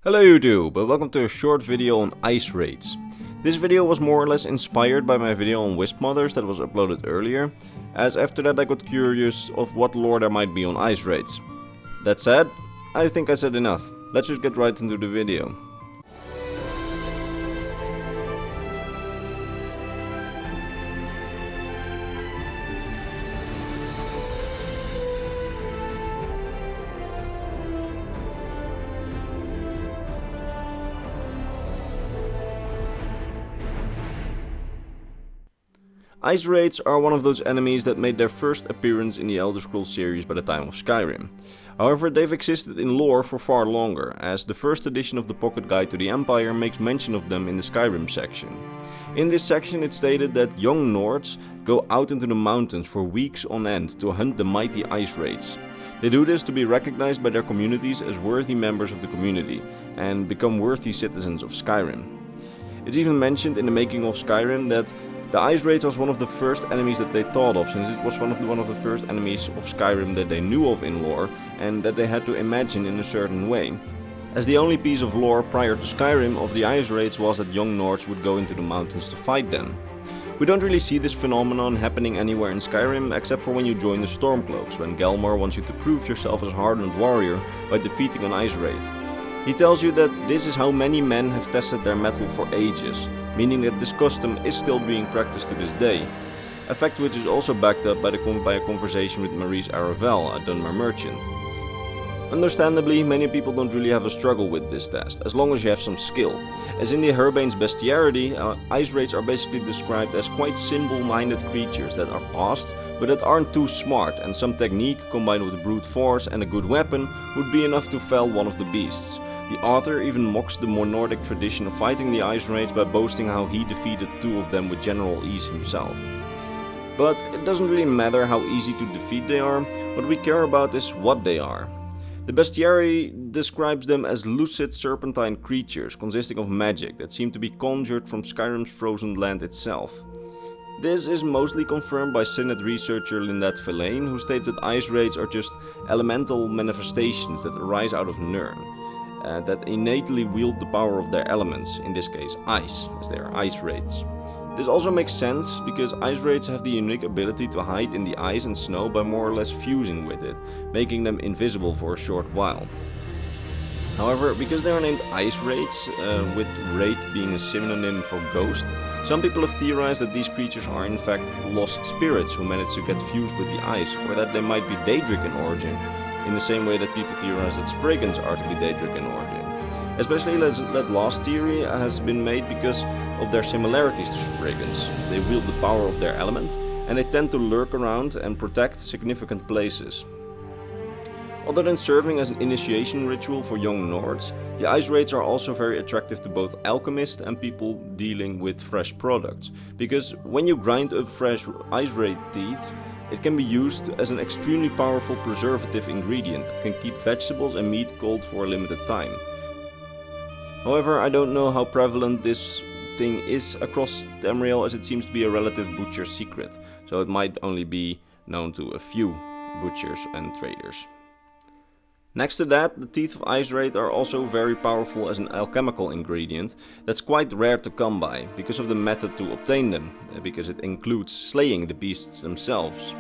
Hello YouTube, and welcome to a short video on Ice Wraiths. This video was more or less inspired by my video on Wisp Mothers that was uploaded earlier, as after that I got curious of what lore there might be on Ice Wraiths. That said, I think I said enough. Let's just get right into the video. Ice Wraiths are one of those enemies that made their first appearance in the Elder Scrolls series by the time of Skyrim. However, they've existed in lore for far longer, as the first edition of the Pocket Guide to the Empire makes mention of them in the Skyrim section. In this section it stated that young Nords go out into the mountains for weeks on end to hunt the mighty Ice Wraiths. They do this to be recognized by their communities as worthy members of the community, and become worthy citizens of Skyrim. It's even mentioned in the making of Skyrim that the Ice Wraith was one of the first enemies that they thought of, since it was one of the first enemies of Skyrim that they knew of in lore, and that they had to imagine in a certain way. As the only piece of lore prior to Skyrim of the Ice Wraiths was that young Nords would go into the mountains to fight them. We don't really see this phenomenon happening anywhere in Skyrim, except for when you join the Stormcloaks, when Gelmar wants you to prove yourself as a hardened warrior by defeating an Ice Wraith. He tells you that this is how many men have tested their mettle for ages, meaning that this custom is still being practiced to this day. A fact which is also backed up by a conversation with Maurice Aravel, a Dunmer merchant. Understandably, many people don't really have a struggle with this test, as long as you have some skill. As in the Herbane's Bestiarity, Ice Wraiths are basically described as quite simple-minded creatures that are fast, but that aren't too smart, and some technique combined with brute force and a good weapon would be enough to fell one of the beasts. The author even mocks the more Nordic tradition of fighting the Ice Wraiths by boasting how he defeated two of them with general ease himself. But it doesn't really matter how easy to defeat they are, what we care about is what they are. The Bestiary describes them as lucid serpentine creatures consisting of magic that seem to be conjured from Skyrim's frozen land itself. This is mostly confirmed by Synod researcher Lindette Verlaine, who states that Ice Wraiths are just elemental manifestations that arise out of Nirn. That innately wield the power of their elements, in this case ice, as they are Ice Wraiths. This also makes sense because Ice Wraiths have the unique ability to hide in the ice and snow by more or less fusing with it, making them invisible for a short while. However, because they are named Ice Wraiths, with Wraith being a synonym for ghost, some people have theorized that these creatures are in fact lost spirits who manage to get fused with the ice, or that they might be Daedric in origin, in the same way that people theorize that Spragans are to be Daedric in origin. Especially that last theory has been made because of their similarities to Spragans. They wield the power of their element, and they tend to lurk around and protect significant places. Other than serving as an initiation ritual for young Nords, the Ice Wraiths are also very attractive to both alchemists and people dealing with fresh products, because when you grind up fresh Ice Wraith teeth, it can be used as an extremely powerful preservative ingredient that can keep vegetables and meat cold for a limited time. However, I don't know how prevalent this thing is across Tamriel, as it seems to be a relative butcher's secret, so it might only be known to a few butchers and traders. Next to that, the teeth of Ice Wraith are also very powerful as an alchemical ingredient that's quite rare to come by, because of the method to obtain them, because it includes slaying the beasts themselves.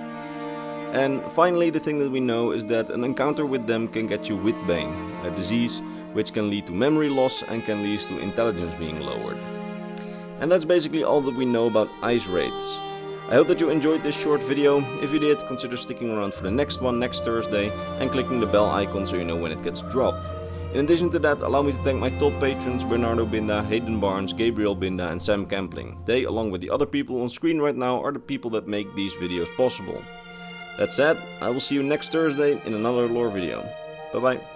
And finally, the thing that we know is that an encounter with them can get you Witbane, a disease which can lead to memory loss and can lead to intelligence being lowered. And that's basically all that we know about Ice Wraiths. I hope that you enjoyed this short video. If you did, consider sticking around for the next one next Thursday and clicking the bell icon so you know when it gets dropped. In addition to that, allow me to thank my top patrons Bernardo Binda, Hayden Barnes, Gabriel Binda and Sam Campling. They, along with the other people on screen right now, are the people that make these videos possible. That said, I will see you next Thursday in another lore video. Bye bye.